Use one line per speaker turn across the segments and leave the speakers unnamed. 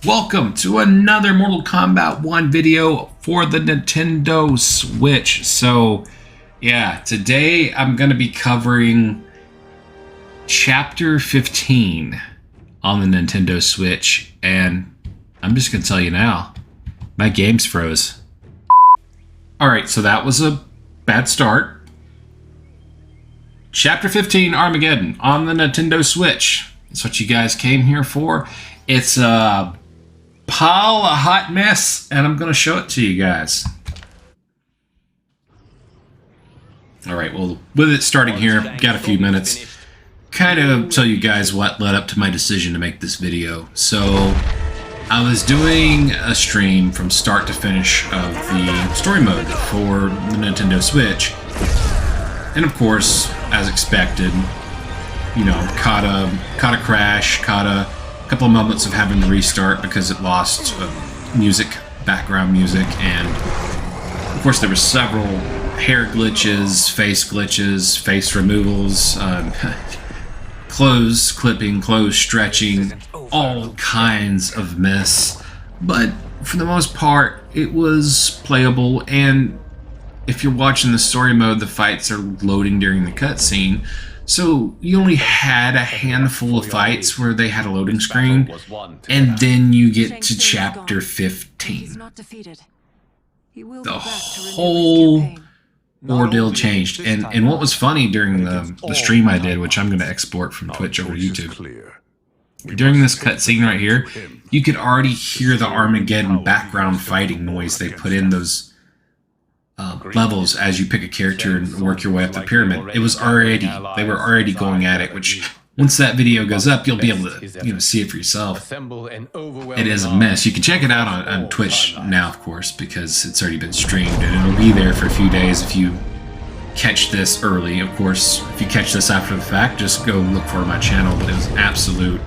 Welcome to another Mortal Kombat 1 video for the Nintendo Switch. So, yeah, today I'm going to be covering Chapter 15 on the Nintendo Switch. And I'm just going to tell you now, my game's froze. Alright, so that was a bad start. Chapter 15 Armageddon on the Nintendo Switch. That's what you guys came here for. It's a pile of hot mess, and I'm going to show it to you guys. Alright, well, with it starting here, got a few minutes. Kind of tell you guys what led up to my decision to make this video. So, I was doing a stream from start to finish of the story mode for the Nintendo Switch. And of course, as expected, you know, caught a crash, caught a couple of moments of having to restart because it lost background music, and of course there were several hair glitches, face removals, clothes clipping, clothes stretching, all kinds of mess. But for the most part, it was playable, and if you're watching the story mode, the fights are loading during the cutscene. So you only had a handful of fights where they had a loading screen, and then you get to chapter 15. The whole ordeal changed. And what was funny during the stream I did, which I'm going to export from Twitch over YouTube, during this cutscene right here, you could already hear the Armageddon background fighting noise they put in those levels as you pick a character and work your way up the pyramid. It was already, they were already going at it, which once that video goes up, you'll be able to, see it for yourself. It is a mess. You can check it out on Twitch now, of course, because it's already been streamed, and it'll be there for a few days if you catch this early. Of course, if you catch this after the fact, just go look for my channel, but it was absolute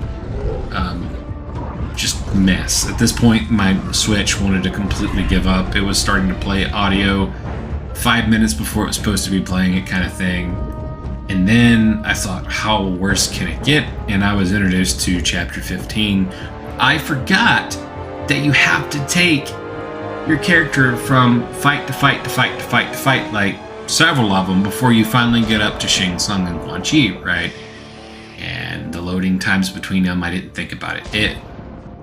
just mess. At this point, my Switch wanted to completely give up. It was starting to play audio 5 minutes before it was supposed to be playing it, kind of thing. And then I thought, how worse can it get? And I was introduced to Chapter 15. I forgot that you have to take your character from fight to fight to fight to fight to fight, like several of them, before you finally get up to Shang Tsung and Quan Chi, right? And the loading times between them, I didn't think about it.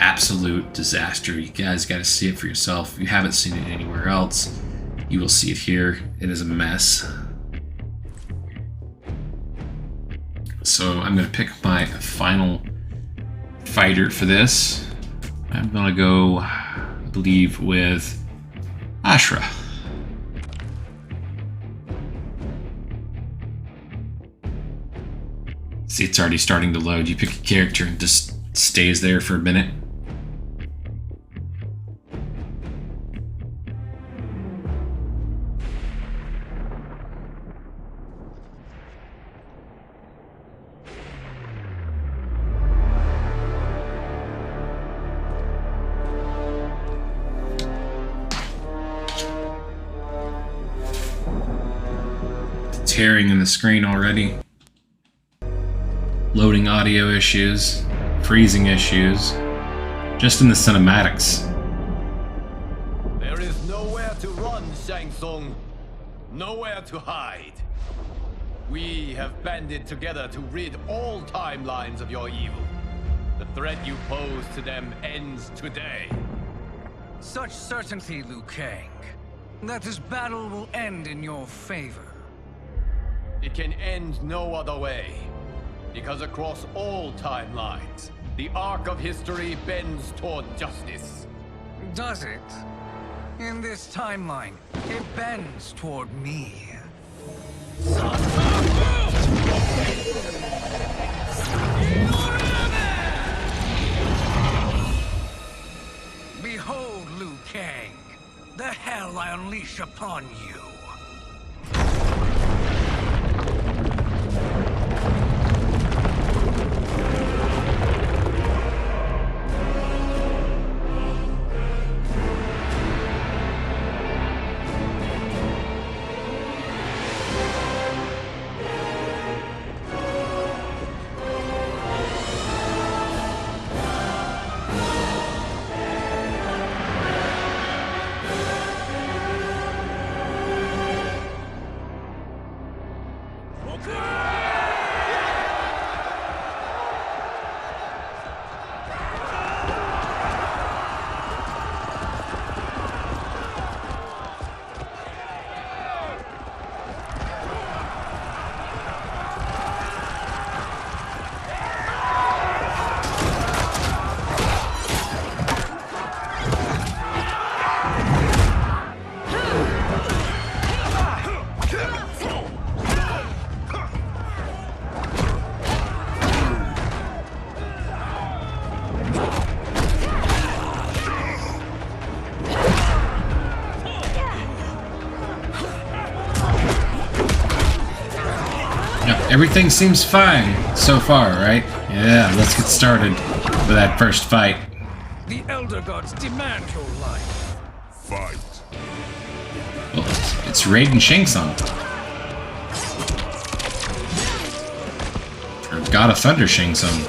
Absolute disaster. You guys got to see it for yourself. If you haven't seen it anywhere else, you will see it here. It is a mess. So I'm going to pick my final fighter for this. I'm going to go, I believe, with Ashra. See, it's already starting to load. You pick a character and just stays there for a minute. Tearing in the screen already. Loading audio issues, freezing issues, just in the cinematics.
There is nowhere to run, Shang Tsung. Nowhere to hide. We have banded together to rid all timelines of your evil. The threat you pose to them ends today.
Such certainty, Liu Kang, that this battle will end in your favor.
It can end no other way, because across all timelines, the arc of history bends toward justice.
Does it? In this timeline, it bends toward me. Behold, Liu Kang, the hell I unleash upon you.
Everything seems fine so far, right? Yeah, let's get started with that first fight.
The Elder Gods demand your life.
Fight.
Well, it's Raiden Shang Tsung. Or God of Thunder Shang Tsung.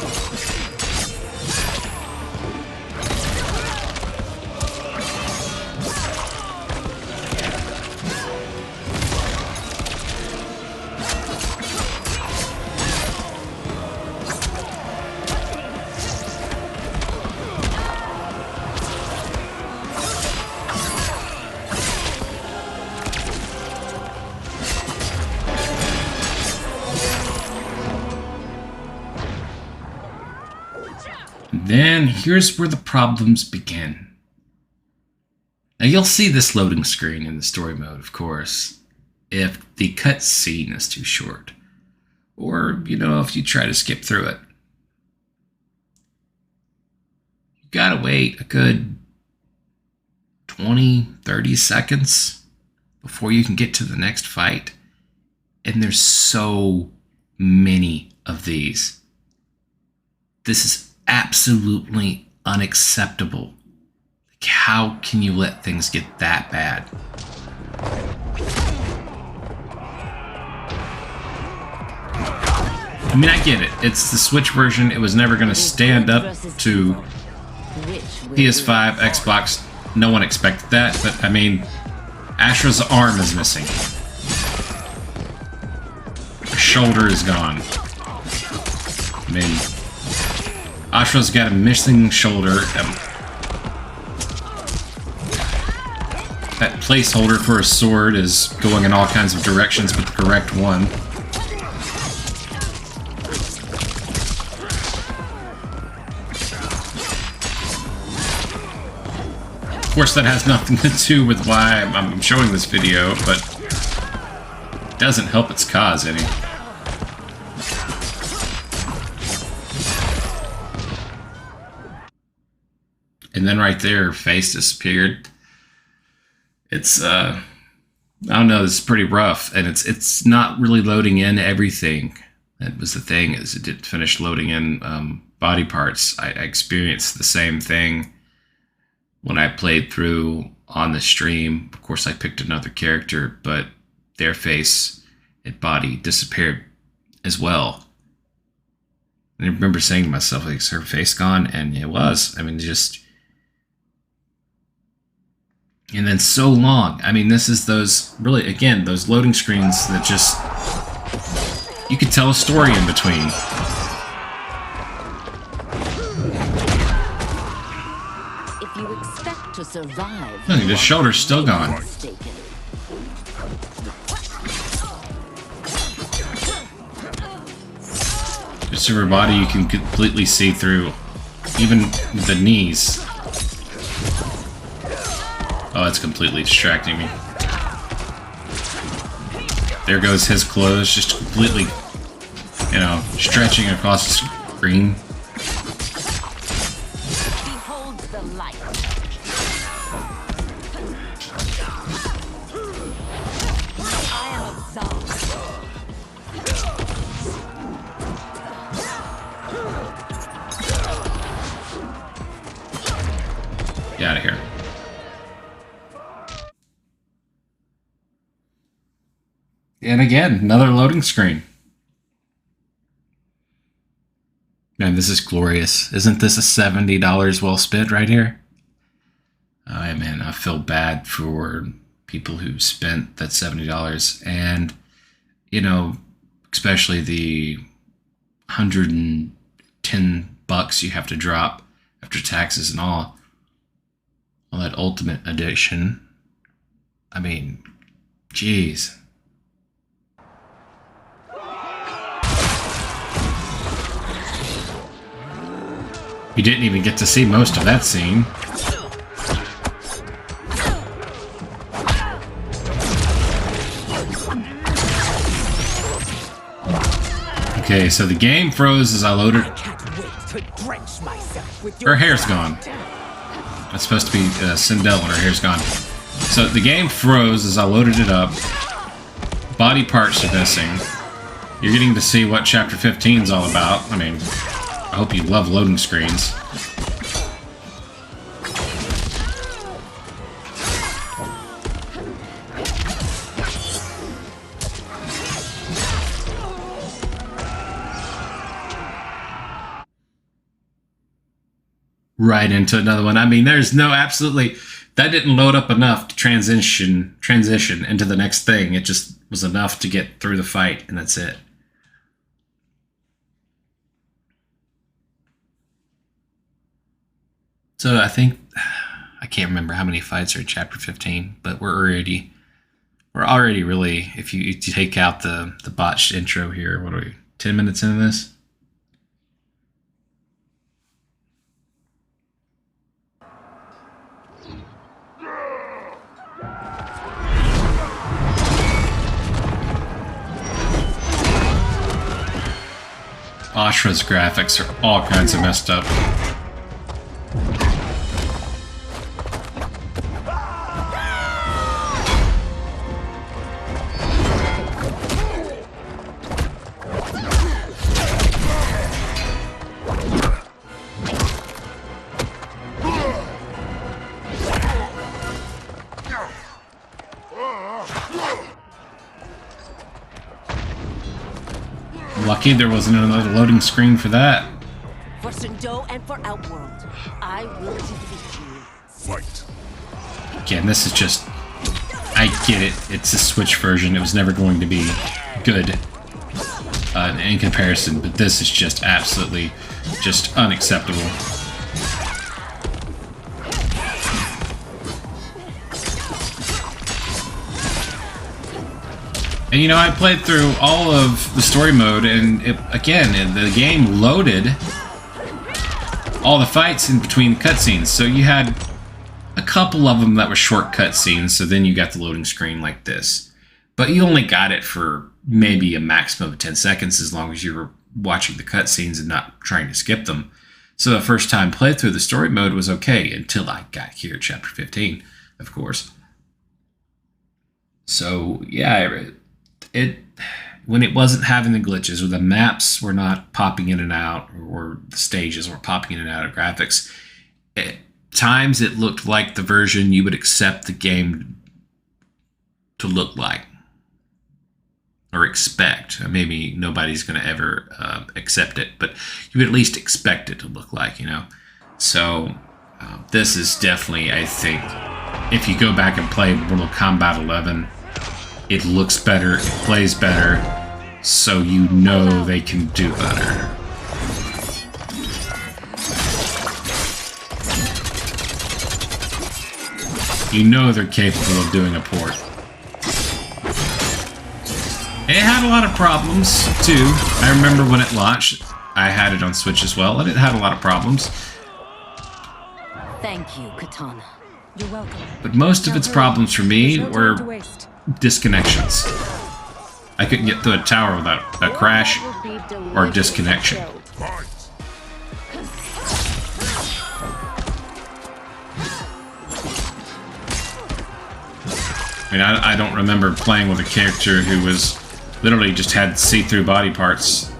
Then here's where the problems begin. Now you'll see this loading screen in the story mode, of course, if the cutscene is too short, or, you know, if you try to skip through it. You gotta wait a good 20, 30 seconds before you can get to the next fight. And there's so many of these. This is absolutely unacceptable. Like, how can you let things get that bad? I mean, I get it. It's the Switch version. It was never going to stand up to PS5, Xbox. No one expected that, but I mean, Ashra's arm is missing. Her shoulder is gone. I mean, Ashra's got a missing shoulder. That placeholder for a sword is going in all kinds of directions but the correct one. Of course, that has nothing to do with why I'm showing this video, but it doesn't help its cause any. And then right there, her face disappeared. It's, I don't know, it's pretty rough. And it's not really loading in everything. That was the thing, is it didn't finish loading in body parts. I experienced the same thing when I played through on the stream. Of course, I picked another character, but their face and body disappeared as well. And I remember saying to myself, like, is her face gone? And it was. I mean, just... And then so long. I mean, this is those, really, again, those loading screens that just... You could tell a story in between.
If you expect to survive...
Look, the shoulder's still gone. Just her body you can completely see through. Even the knees. Oh, that's completely distracting me. There goes his clothes, just completely, you know, stretching across the screen.
Behold the light. I am exhausted.
Get out of here. And again, another loading screen. Man, this is glorious. Isn't this a $70 well spent right here? Oh, man, I feel bad for people who spent that $70. And, you know, especially the $110 you have to drop after taxes and all. On that Ultimate Edition. I mean, jeez. You didn't even get to see most of that scene. Okay, so the game froze as I loaded. Her hair's gone. That's supposed to be Sindel and her hair's gone. So the game froze as I loaded it up. Body parts are missing. You're getting to see what Chapter 15 is all about. I mean, I hope you love loading screens. Right into another one. I mean, there's no absolutely... That didn't load up enough to transition into the next thing. It just was enough to get through the fight, and that's it. So I think... I can't remember how many fights are in Chapter 15, but we're already really... If you take out the botched intro here, what are we, 10 minutes into this? Ashra's graphics are all kinds of messed up. Lucky there wasn't another loading screen for that.
For Sindo and for Outworld, I will defeat you.
Fight.
Again, this is just... I get it. It's a Switch version. It was never going to be good in comparison, but this is just absolutely just unacceptable. And you know, I played through all of the story mode, and the game loaded all the fights in between cutscenes. So you had a couple of them that were short cutscenes, so then you got the loading screen like this. But you only got it for maybe a maximum of 10 seconds as long as you were watching the cutscenes and not trying to skip them. So the first time playthrough, the story mode was okay until I got here, Chapter 15, of course. So, yeah, when it wasn't having the glitches, or the maps were not popping in and out, or the stages were popping in and out of graphics, at times it looked like the version you would accept the game to look like, or expect. Maybe nobody's going to ever accept it, but you would at least expect it to look like, you know. So this is definitely, I think, if you go back and play Mortal Kombat 11, it looks better, it plays better, so you know they can do better. You know they're capable of doing a port. It had a lot of problems, too. I remember when it launched, I had it on Switch as well, and it had a lot of problems.
Thank you, Katana.
You're welcome.
But most of its problems for me were disconnections. I couldn't get through a tower without a crash or a disconnection. I mean, I don't remember playing with a character who was literally just had see-through body parts,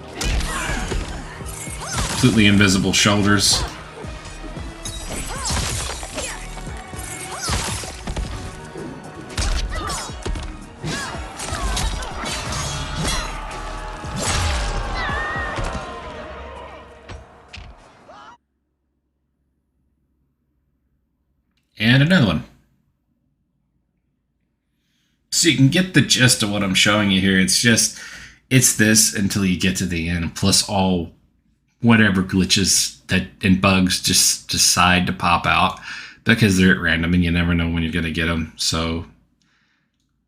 completely invisible shoulders. And another one. So you can get the gist of what I'm showing you here. It's this until you get to the end, plus all whatever glitches that and bugs just decide to pop out, because they're at random and you never know when you're going to get them. So,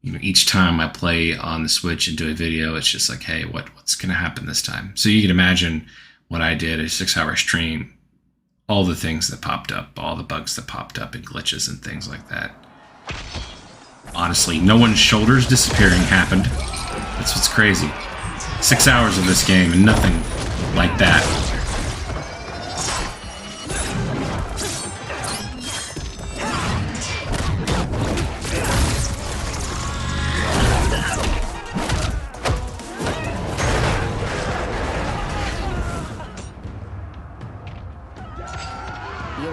you know, each time I play on the Switch and do a video, it's just like, hey, what's going to happen this time? So you can imagine what I did, a 6-hour stream, all the things that popped up, all the bugs that popped up and glitches and things like that. Honestly, no one's shoulders disappearing happened. That's what's crazy. 6 hours of this game and nothing like that.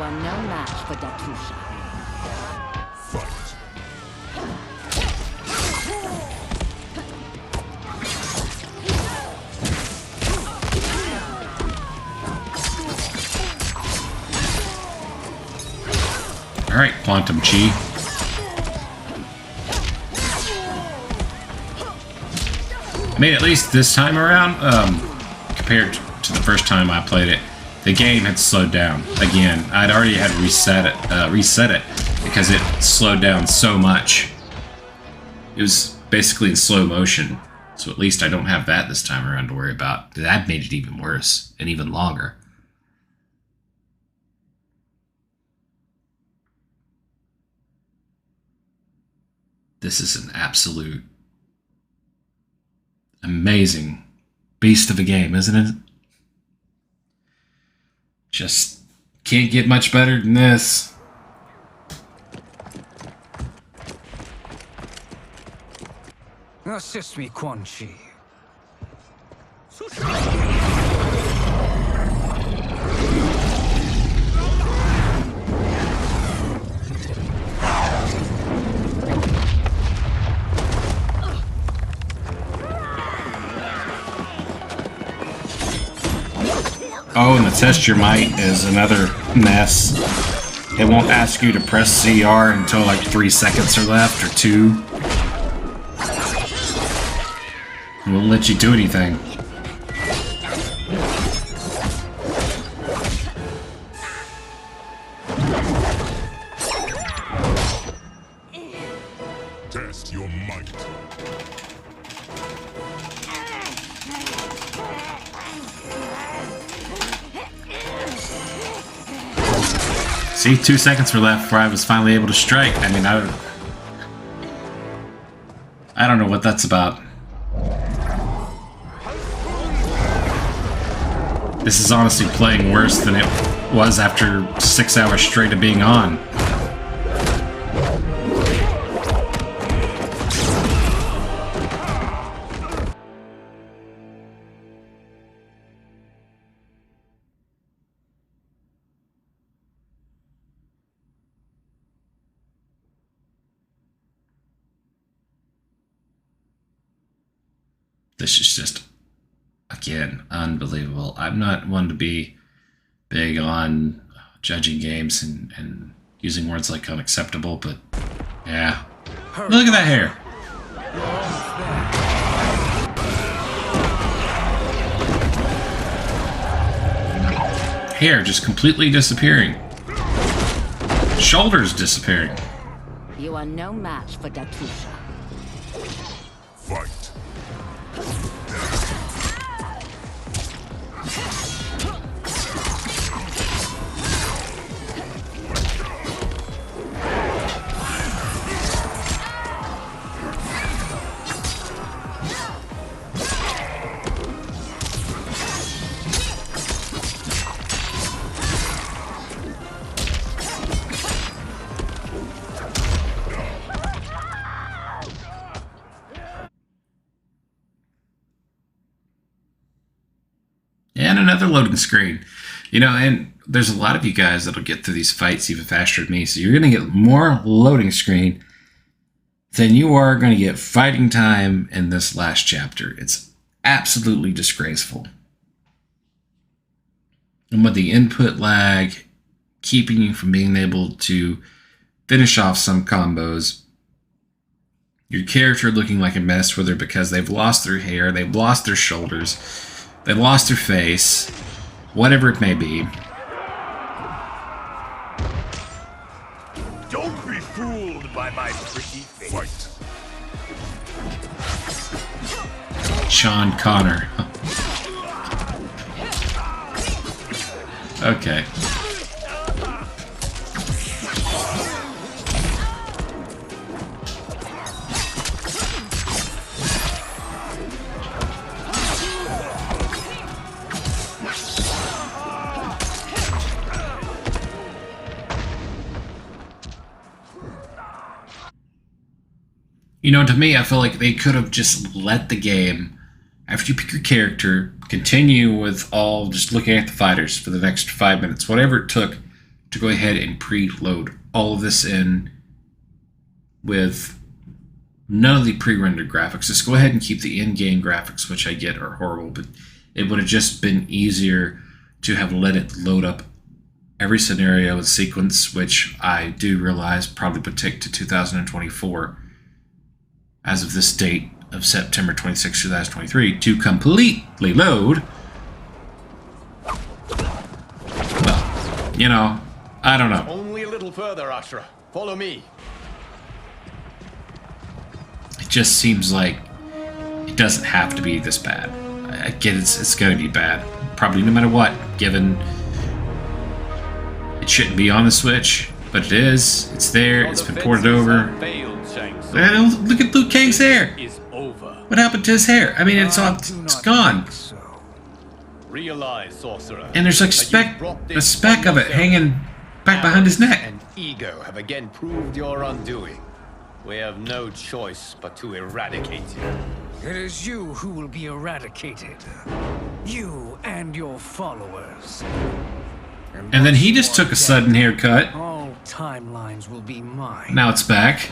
You are no match for Datusha.
Fight.
Alright, Quantum Chi. I mean, at least this time around, compared to the first time I played it, the game had slowed down again. I'd already had reset it because it slowed down so much. It was basically in slow motion, so at least I don't have that this time around to worry about. That made it even worse and even longer. This is an absolute amazing beast of a game, isn't it? Just can't get much better than this.
Assist me, Quan Chi.
Oh, and the test your might is another mess. It won't ask you to press CR until like 3 seconds are left, or 2. It won't let you do anything.
Test your might.
See, 2 seconds were left before I was finally able to strike. I mean, I don't know what that's about. This is honestly playing worse than it was after 6 hours straight of being on. This is just, again, unbelievable. I'm not one to be big on judging games and using words like unacceptable, but yeah. Look at that hair. Hair just completely disappearing. Shoulders disappearing.
You are no match for Datusha.
Fight.
And another loading screen. You know, and there's a lot of you guys that'll get through these fights even faster than me, so you're going to get more loading screen than you are going to get fighting time in this last chapter. It's absolutely disgraceful. And with the input lag keeping you from being able to finish off some combos, your character looking like a mess, whether because they've lost their hair, they've lost their shoulders, they lost their face, whatever it may be.
Don't be fooled by my pretty face.
Fight.
Sean Connor. Okay. You know, to me, I feel like they could have just let the game, after you pick your character, continue with all just looking at the fighters for the next 5 minutes, whatever it took to go ahead and preload all of this in with none of the pre-rendered graphics. Just go ahead and keep the in-game graphics, which I get are horrible, but it would have just been easier to have let it load up every scenario and sequence, which I do realize probably would take to 2024 as of this date of September 26, 2023 to completely load. Well, you know, I don't know.
Only a little further, Ashra. Follow me.
It just seems like it doesn't have to be this bad. I get it's going to be bad, probably no matter what, given it shouldn't be on the Switch, but it is. It's there. It's been ported over. Look at Liu Kang's hair. What happened to his hair? I mean, it's gone.
Realize, sorcerer.
And there's like a speck of it hanging back behind his neck.
And ego have again proved your undoing. We have no choice but to eradicate you.
It is you who will be eradicated. You and your followers.
And then he just took a sudden haircut.
All timelines will be mine.
Now it's back.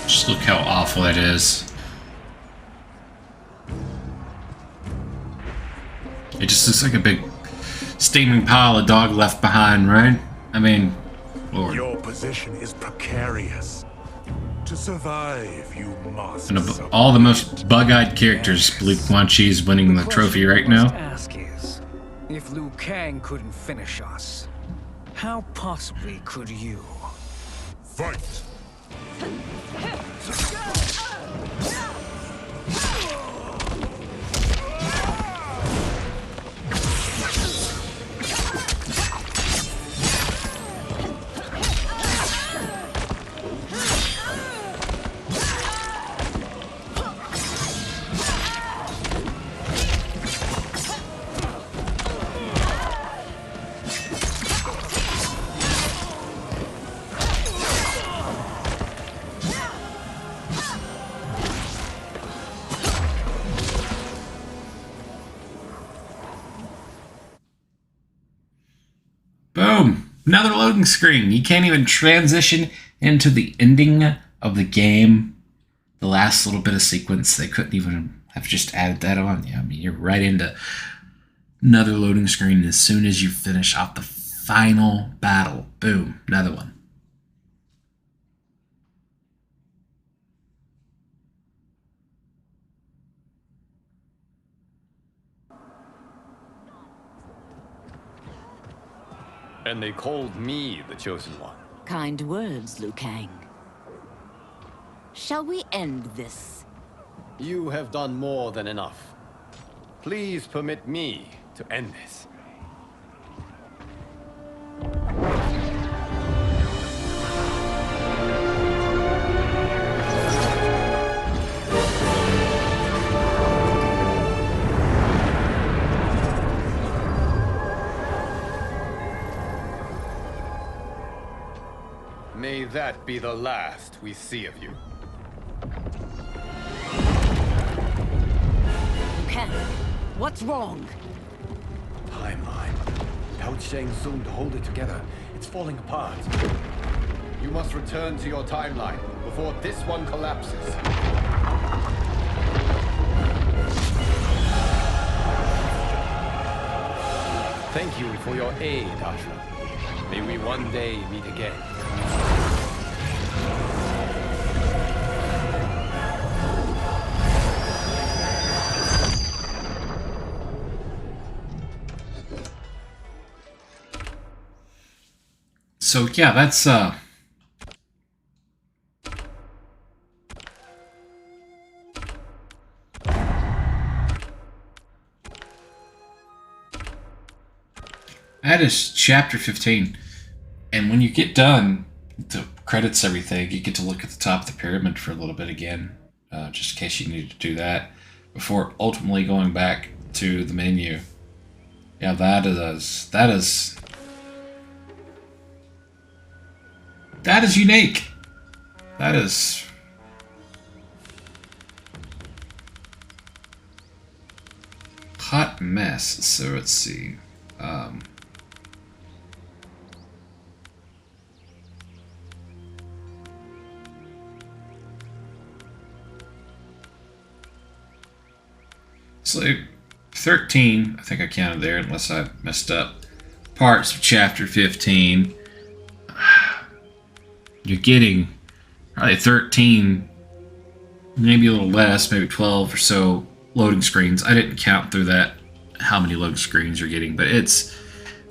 Just look how awful that is. It just looks like a big steaming pile of dog left behind, right? I mean, Lord.
Your position is precarious. To survive, you must.
And of all the most bug-eyed characters, believe Quan Chi is winning the trophy right now.
Ask is, if Liu Kang couldn't finish us, how possibly could you?
Fight!
Boom! Another loading screen. You can't even transition into the ending of the game. The last little bit of sequence, they couldn't even have just added that on. Yeah, I mean, you're right into another loading screen as soon as you finish off the final battle. Boom, another one.
And they called me the Chosen One.
Kind words, Liu Kang. Shall we end this?
You have done more than enough. Please permit me to end this. May that be the last we see of you.
Kang, what's wrong?
Timeline. Without Shang Tsung to hold it together, it's falling apart. You must return to your timeline before this one collapses. Thank you for your aid, Ashra. May we one day meet again.
So yeah, that's that is chapter 15. And when you get done, the credits, everything, you get to look at the top of the pyramid for a little bit again, just in case you need to do that before ultimately going back to the menu. Yeah, that is unique. That is hot mess. So let's see. So 13, I think I counted there, unless I messed up. Parts of chapter 15. You're getting probably 13, maybe a little less, maybe 12 or so loading screens. I didn't count through that how many loading screens you're getting, but this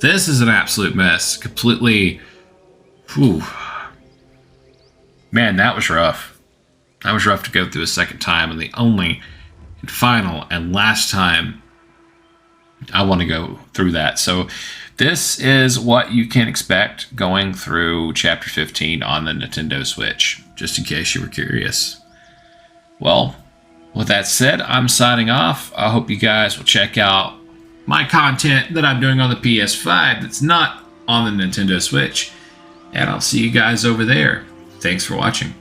is an absolute mess. Completely, whew. Man, that was rough. That was rough to go through a second time, and the only and final and last time I want to go through that. So this is what you can expect going through chapter 15 on the Nintendo Switch, just in case you were curious. Well, with that said, I'm signing off. I hope you guys will check out my content that I'm doing on the PS5 that's not on the Nintendo Switch, and I'll see you guys over there. Thanks for watching.